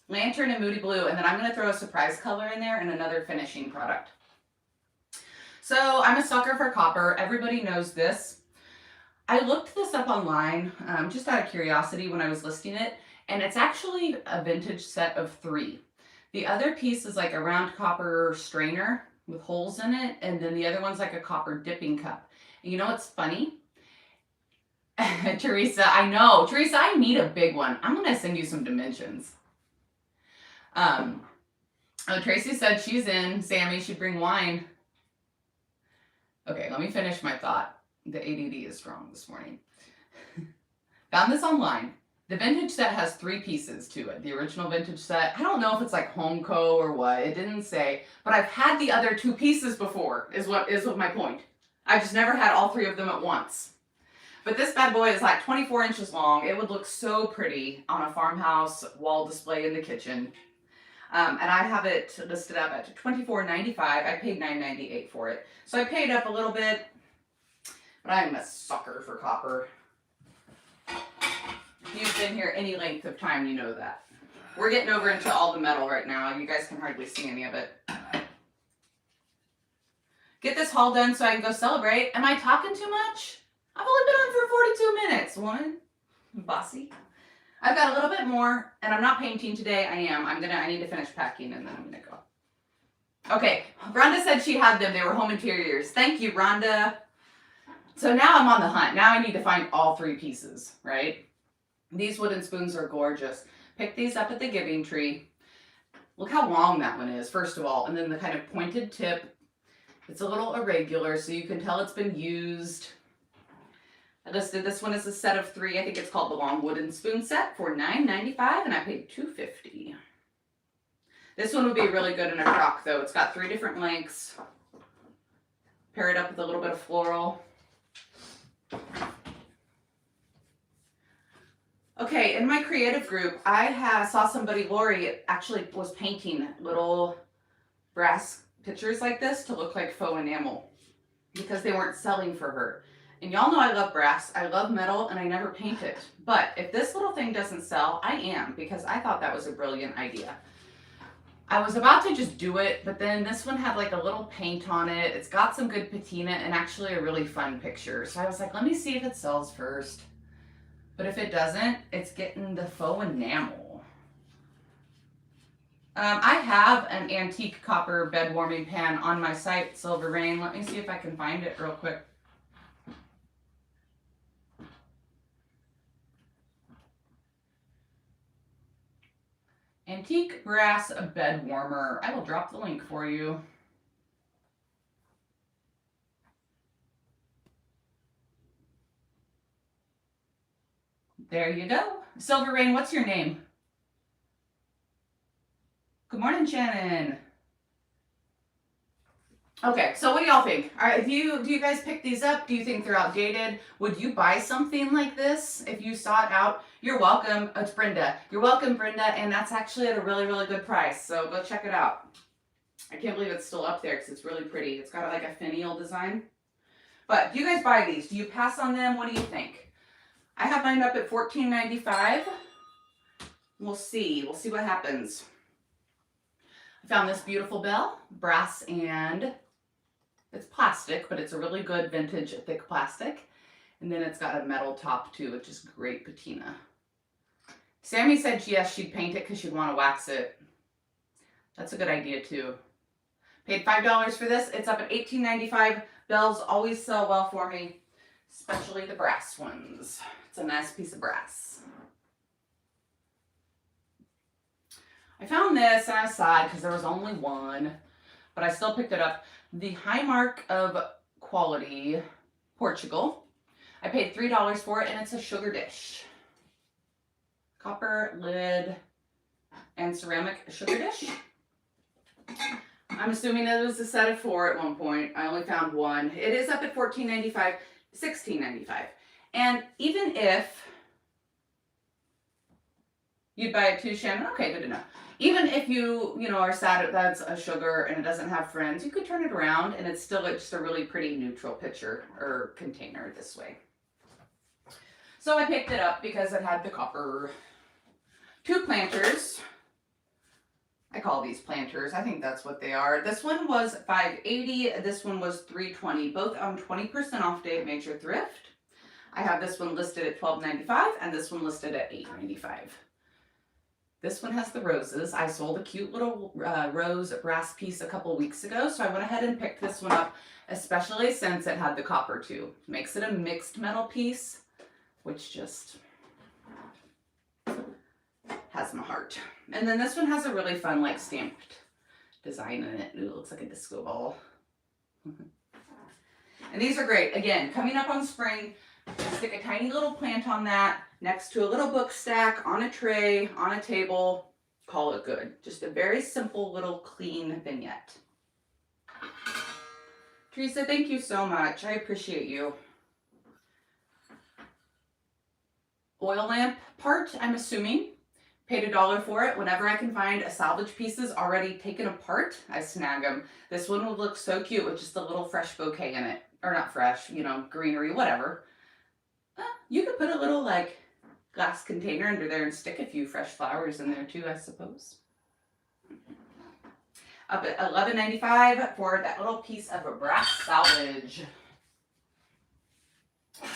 Lantern and Moody Blue, and then I'm gonna throw a surprise color in there and another finishing product. So I'm a sucker for copper. Everybody knows this. I looked this up online just out of curiosity when I was listing it, and it's actually a vintage set of 3. The other piece is like a round copper strainer with holes in it, and then the other one's like a copper dipping cup. And you know what's funny? Teresa, I know. Teresa, I need a big one. I'm going to send you some dimensions. Oh, Tracy said she's in. Sammy should bring wine. Okay, let me finish my thought. The ADD is strong this morning. Found this online. The vintage set has 3 pieces to it. The original vintage set, I don't know if it's like Homeco or what. It didn't say. But I've had the other 2 pieces before, is what my point. I've just never had all 3 of them at once. But this bad boy is like 24 inches long. It would look so pretty on a farmhouse wall display in the kitchen. And I have it listed up at $24.95. I paid $9.98 for it. So I paid up a little bit, but I'm a sucker for copper. If you've been here any length of time, you know that. We're getting over into all the metal right now. You guys can hardly see any of it. Get this haul done so I can go celebrate. Am I talking too much? I've only been on for 42 minutes. Woman, bossy. I've got a little bit more, and I'm not painting today. I need to finish packing, and then I'm gonna go. Okay, Rhonda said she had them. They were home interiors. Thank you, Rhonda. So now I'm on the hunt. Now I need to find all 3 pieces, right? These wooden spoons are gorgeous. Pick these up at the Giving Tree. Look how long that one is, first of all, and then the kind of pointed tip. It's a little irregular, so you can tell it's been used. I listed this one as a set of 3. I think it's called the Long Wooden Spoon Set for $9.95, and I paid $2.50. This one would be really good in a crock, though. It's got 3 different lengths. Pair it up with a little bit of floral. Okay, in my creative group, I saw somebody, Lori, actually was painting little brass pictures like this to look like faux enamel because they weren't selling for her. And y'all know I love brass, I love metal, and I never paint it. But if this little thing doesn't sell, I am, because I thought that was a brilliant idea. I was about to just do it, but then this one had like a little paint on it. It's got some good patina and actually a really fun picture. So I was like, let me see if it sells first. But if it doesn't, it's getting the faux enamel. I have an antique copper bed warming pan on my site, Silver Rain. Let me see if I can find it real quick. Antique brass bed warmer. I will drop the link for you. There you go. Silver Rain, what's your name? Good morning, Shannon. Okay, so what do y'all think? All right, do you guys pick these up? Do you think they're outdated? Would you buy something like this if you saw it out? You're welcome. Oh, it's Brenda. You're welcome, Brenda, and that's actually at a really, really good price, so go check it out. I can't believe it's still up there because it's really pretty. It's got like a finial design. But do you guys buy these? Do you pass on them? What do you think? I have mine up at $14.95. We'll see. We'll see what happens. I found this beautiful bell, brass, and it's plastic, but it's a really good vintage thick plastic. And then it's got a metal top too, which is great patina. Sammy said yes, she'd paint it because she'd want to wax it. That's a good idea too. Paid $5 for this. It's up at $18.95. Bells always sell well for me, especially the brass ones. It's a nice piece of brass. I found this and I was sad because there was only one, but I still picked it up. The High Mark of Quality Portugal. I paid $3 for it, and it's a sugar dish. Copper lid and ceramic sugar dish. I'm assuming it was a set of 4 at one point. I only found one. It is up at $14.95, $16.95. And even if you'd buy it too, Shannon, okay, good to know. Even if you are sad that's a sugar and it doesn't have friends, you could turn it around and it's still just a really pretty neutral picture or container this way. So I picked it up because it had the copper. 2 planters. I call these planters. I think that's what they are. This one was $5.80. This one was $3.20. Both on 20% off day at Major Thrift. I have this one listed at $12.95 and this one listed at $8.95. This one has the roses. I sold a cute little rose brass piece a couple weeks ago, so I went ahead and picked this one up, especially since it had the copper too. Makes it a mixed metal piece, which just has my heart. And then this one has a really fun like stamped design in it. Ooh, it looks like a disco ball. And these are great. Again, coming up on spring, stick a tiny little plant on that next to a little book stack on a tray, on a table. Call it good. Just a very simple little clean vignette. Teresa, thank you so much. I appreciate you. Oil lamp part, I'm assuming. Paid $1 for it. Whenever I can find a salvage pieces already taken apart, I snag them. This one would look so cute with just a little fresh bouquet in it. Or not fresh, greenery, whatever. You could put a little like glass container under there and stick a few fresh flowers in there too, I suppose. Up at $11.95 for that little piece of a brass salvage.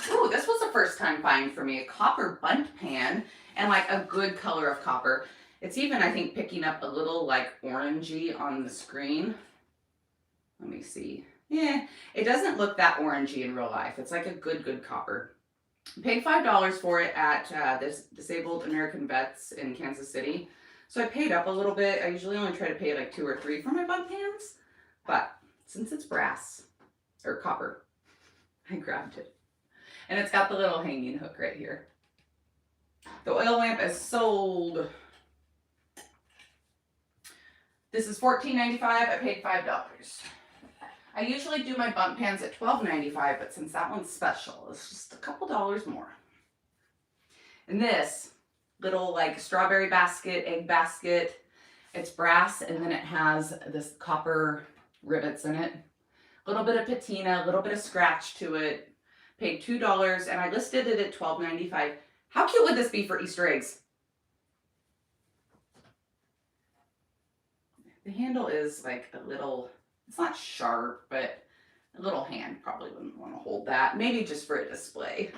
Ooh, this was a first time find for me. A copper bundt pan and like a good color of copper. It's even, I think, picking up a little like orangey on the screen. Let me see. Yeah, it doesn't look that orangey in real life. It's like a good copper. Paid $5 for it at this Disabled American Vets in Kansas City. So I paid up a little bit. I usually only try to pay like 2 or 3 for my bundt pans. But since it's brass, or copper, I grabbed it. And it's got the little hanging hook right here. The oil lamp is sold. This is $14.95. I paid $5. I usually do my bundt pans at $12.95, but since that one's special, it's just a couple dollars more. And this little like strawberry basket, egg basket, it's brass and then it has this copper rivets in it. A little bit of patina, a little bit of scratch to it. Paid $2 and I listed it at $12.95. How cute would this be for Easter eggs? The handle is like a little, it's not sharp, but a little hand probably wouldn't want to hold that. Maybe just for a display.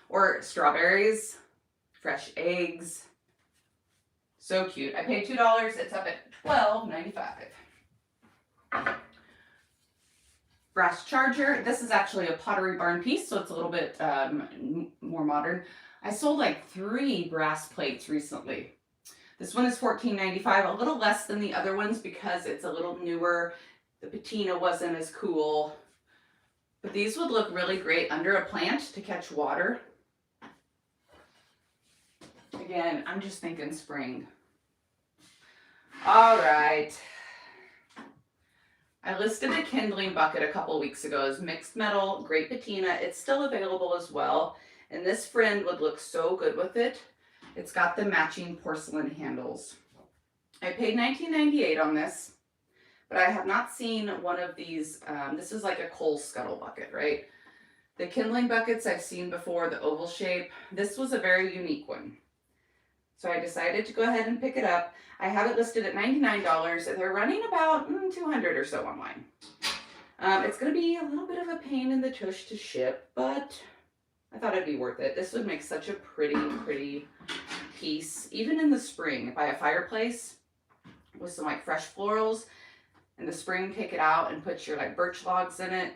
Or strawberries, fresh eggs. So cute. I paid $2. It's up at $12.95. Brass charger. This is actually a Pottery Barn piece, so it's a little bit more modern. I sold like 3 brass plates recently. This one is $14.95, a little less than the other ones because it's a little newer. The patina wasn't as cool. But these would look really great under a plant to catch water. Again, I'm just thinking spring. All right. I listed a kindling bucket a couple weeks ago as mixed metal, great patina. It's still available as well. And this friend would look so good with it. It's got the matching porcelain handles. I paid $19.98 on this, but I have not seen one of these. This is like a coal scuttle bucket, right? The kindling buckets I've seen before, the oval shape. This was a very unique one. So I decided to go ahead and pick it up. I have it listed at $99 and they're running about $200 or so online. It's going to be a little bit of a pain in the tush to ship, but I thought it'd be worth it. This would make such a pretty piece, even in the spring by a fireplace. with some like fresh florals. In the spring, take it out and put your like birch logs in it.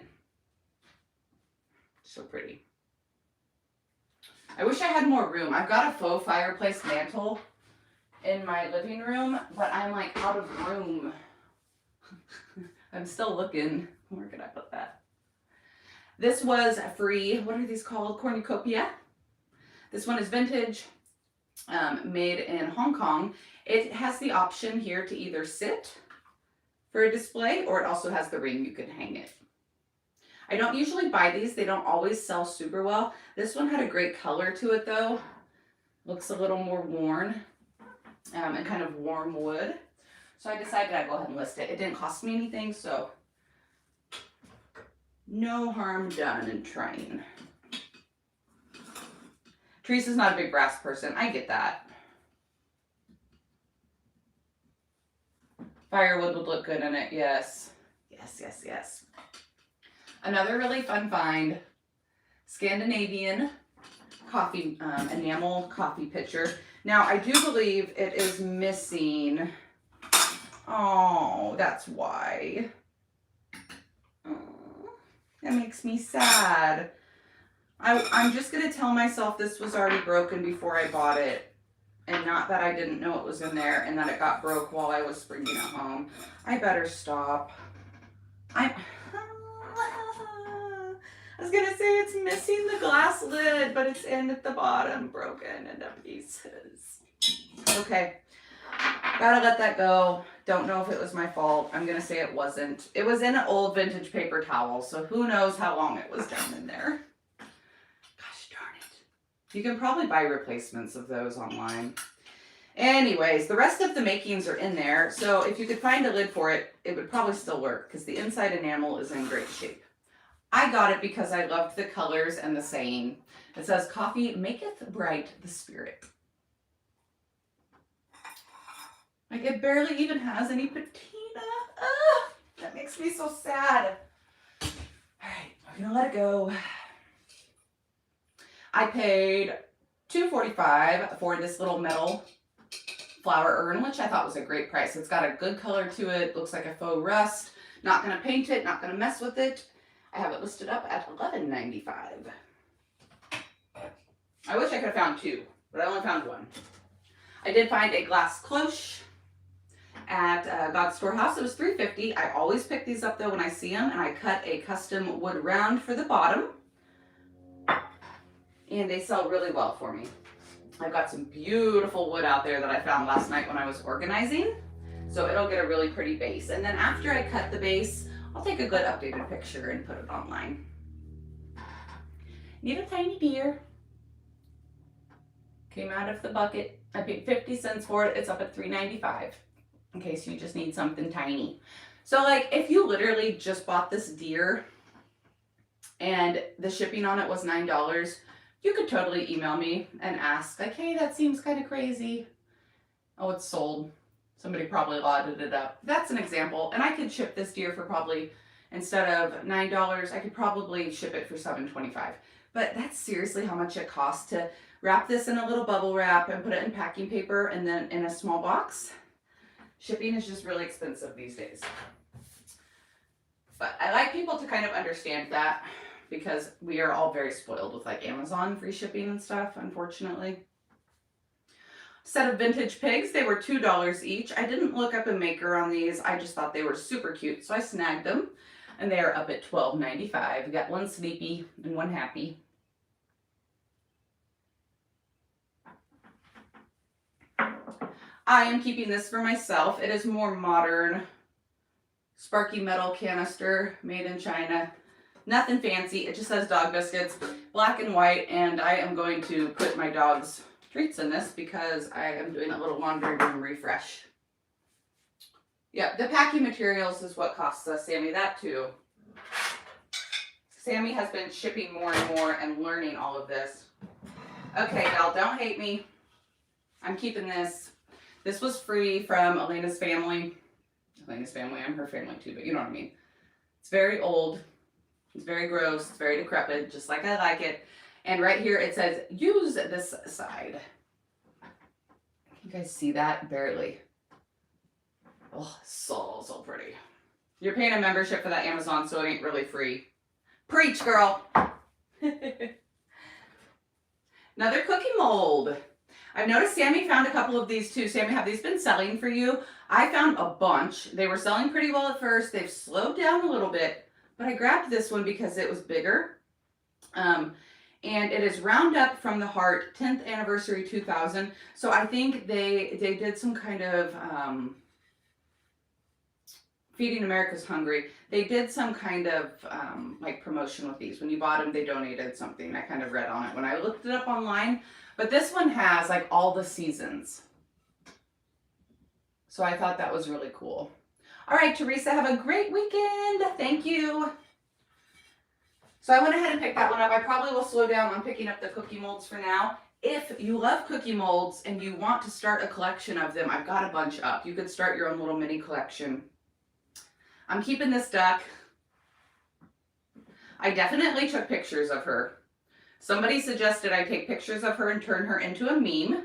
So pretty. I wish I had more room. I've got a faux fireplace mantle in my living room, but I'm like out of room. I'm still looking. Where could I put that? This was free. What are these called? Cornucopia. This one is vintage, made in Hong Kong. It has the option here to either sit for a display, or it also has the ring you can hang it. I don't usually buy these. They don't always sell super well. This one had a great color to it though. Looks a little more worn and kind of warm wood. So I decided I'd go ahead and list it. It didn't cost me anything, so no harm done in trying. Teresa's not a big brass person. I get that. Firewood would look good in it, yes. Yes, yes, yes. Another really fun find, Scandinavian coffee, enamel coffee pitcher. Now, I do believe it is missing. Oh, that's why. Oh, that makes me sad. I'm just going to tell myself this was already broken before I bought it. And not that I didn't know it was in there and that it got broke while I was bringing it home. I better stop. I was gonna say it's missing the glass lid, but it's in at the bottom, broken into pieces. Okay, gotta let that go. Don't know if it was my fault. I'm gonna say it wasn't. It was in an old vintage paper towel, so who knows how long it was down in there. Gosh darn it. You can probably buy replacements of those online. Anyways, the rest of the makings are in there, so if you could find a lid for it, it would probably still work because the inside enamel is in great shape. I got it because I loved the colors and the saying. It says, "Coffee maketh bright the spirit." Like, it barely even has any patina. Ah, that makes me so sad. All right, we're gonna let it go. I paid $2.45 for this little metal flower urn, which I thought was a great price. It's got a good color to it. Looks like a faux rust. Not gonna paint it, not gonna mess with it. I have it listed up at $11.95. I wish I could have found two, but I only found one. I did find a glass cloche at God's Storehouse. It was $3.50. I always pick these up though when I see them, and I cut a custom wood round for the bottom. And they sell really well for me. I've got some beautiful wood out there that I found last night when I was organizing. So it'll get a really pretty base. And then after I cut the base, I'll take a good updated picture and put it online. Need a tiny deer. Came out of the bucket. I paid 50 cents for it. It's up at $3.95 in case you just need something tiny. So like if you literally just bought this deer and the shipping on it was $9, you could totally email me and ask like, hey, that seems kind of crazy. Oh, it's sold. Somebody probably lotted it up. That's an example. And I could ship this deer for probably, instead of $9, I could probably ship it for $7.25. But that's seriously how much it costs to wrap this in a little bubble wrap and put it in packing paper and then in a small box. Shipping is just really expensive these days. But I like people to kind of understand that because we are all very spoiled with like Amazon free shipping and stuff, unfortunately. Set of vintage pigs. They were $2 each. I didn't look up a maker on these. I just thought they were super cute, so I snagged them. And they are up at $12.95. We got one sleepy and one happy. I am keeping this for myself. It is more modern. Sparky metal canister made in China. Nothing fancy. It just says dog biscuits, black and white, and I am going to put my dog's treats in this because I am doing a little laundry room refresh. Yeah, the packing materials is what costs us, Sammy, that too. Sammy has been shipping more and more and learning all of this. Okay, y'all, don't hate me. I'm keeping this. This was free from Elena's family. Elena's family, I'm her family too, but you know what I mean. It's very old. It's very gross. It's very decrepit, just like I like it. And right here it says, use this side. Can you guys see that? Barely. Oh, so pretty. You're paying a membership for that Amazon, so it ain't really free. Preach, girl. Another cookie mold. I've noticed Sammy found a couple of these too. Sammy, have these been selling for you? I found a bunch. They were selling pretty well at first. They've slowed down a little bit, but I grabbed this one because it was bigger. And it is Round Up from the Heart, 10th anniversary 2000. So I think they did some kind of Feeding America's Hungry. They did some kind of like promotion with these. When you bought them, they donated something. I kind of read on it when I looked it up online. But this one has like all the seasons. So I thought that was really cool. All right, Teresa, have a great weekend. Thank you. So I went ahead and picked that one up. I probably will slow down on picking up the cookie molds for now. If you love cookie molds and you want to start a collection of them, I've got a bunch up. You could start your own little mini collection. I'm keeping this duck. I definitely took pictures of her. Somebody suggested I take pictures of her and turn her into a meme.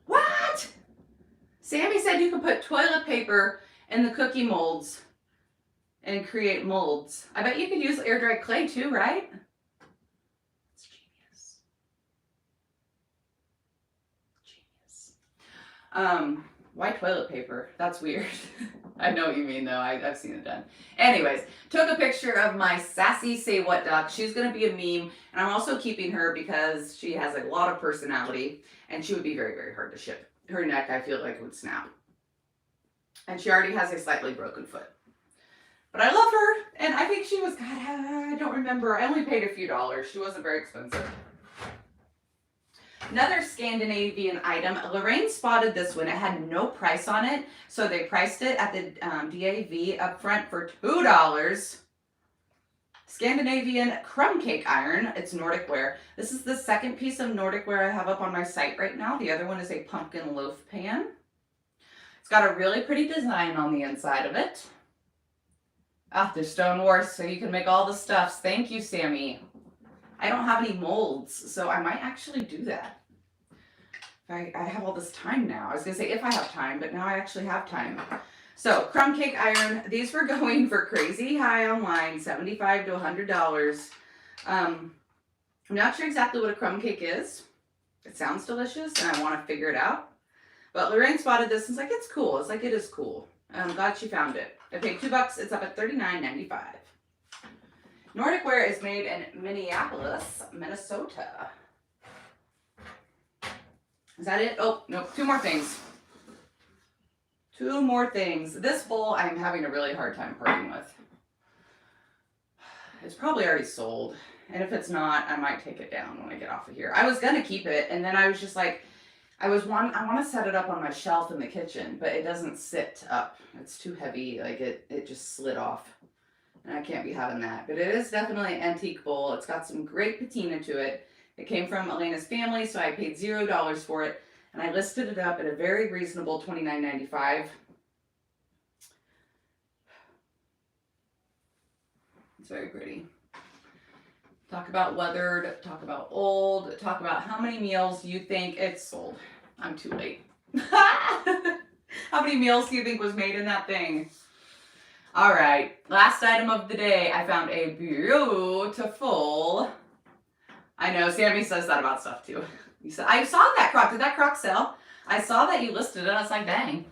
What? Sammy said you could put toilet paper in the cookie molds and create molds. I bet you could use air dried clay too, right? It's genius. Genius. Why toilet paper? That's weird. I know what you mean though. I've seen it done. Anyways, took a picture of my sassy say what duck. She's going to be a meme, and I'm also keeping her because she has a lot of personality and she would be very, very hard to ship. Her neck, I feel like, would snap. And she already has a slightly broken foot. But I love her, and I think she was, God, I don't remember. I only paid a few dollars. She wasn't very expensive. Another Scandinavian item. Lorraine spotted this one. It had no price on it, so they priced it at the DAV up front for $2. Scandinavian crumb cake iron. It's Nordic Ware. This is the second piece of Nordic Ware I have up on my site right now. The other one is a pumpkin loaf pan. It's got a really pretty design on the inside of it. Ah, there's stoneware, so you can make all the stuffs. Thank you, Sammy. I don't have any molds, so I might actually do that. I have all this time now. I was going to say if I have time, but now I actually have time. So, crumb cake iron. These were going for crazy high online, $75 to $100. I'm not sure exactly what a crumb cake is. It sounds delicious, and I want to figure it out. But Lorraine spotted this and was like, it's cool. It's like, it is cool. I'm glad she found it. I paid $2. It's up at $39.95. Nordic Ware is made in Minneapolis, Minnesota. Is that it? Oh, no, two more things. Two more things. This bowl I'm having a really hard time parting with. It's probably already sold. And if it's not, I might take it down when I get off of here. I was going to keep it, and then I was just like, I want to set it up on my shelf in the kitchen, but it doesn't sit up. It's too heavy. Like it just slid off. And I can't be having that. But it is definitely an antique bowl. It's got some great patina to it. It came from Elena's family, so I paid $0 for it. And I listed it up at a very reasonable $29.95. It's very pretty. Talk about weathered, talk about old, talk about how many meals you think it's sold. I'm too late. How many meals do you think was made in that thing? All right, last item of the day. I found a beautiful, I know Sammy says that about stuff too. You said, I saw that crock. Did that crock sell? I saw that you listed it. I was like, dang.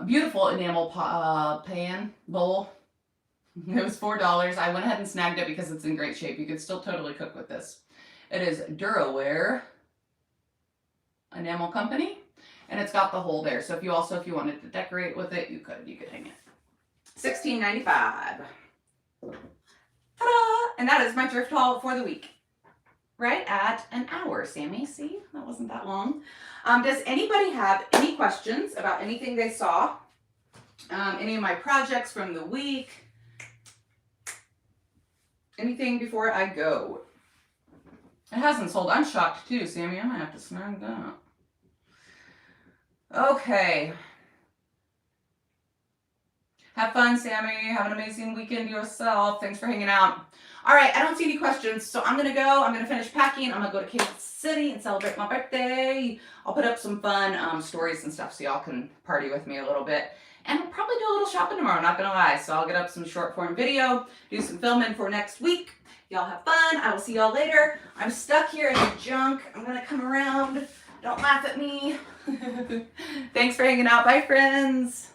Beautiful enamel pan bowl. It was $4. I went ahead and snagged it because it's in great shape. You could still totally cook with this. It is Duraware Enamel Company, and it's got the hole there. So if you wanted to decorate with it, you could hang it. $16.95. Ta-da! And that is my thrift haul for the week. Right at an hour, Sammy. See, that wasn't that long. Does anybody have any questions about anything they saw? Any of my projects from the week? Anything before I go? It hasn't sold. I'm shocked too, Sammy. I might have to snag that. Okay. Have fun, Sammy. Have an amazing weekend yourself. Thanks for hanging out. All right, I don't see any questions, so I'm gonna go. I'm gonna finish packing. I'm gonna go to Kansas City and celebrate my birthday. I'll put up some fun stories and stuff so y'all can party with me a little bit. And we'll probably do a little shopping tomorrow, not gonna lie. So I'll get up some short form video, do some filming for next week. Y'all have fun. I will see y'all later. I'm stuck here in the junk. I'm gonna come around. Don't laugh at me. Thanks for hanging out. Bye, friends.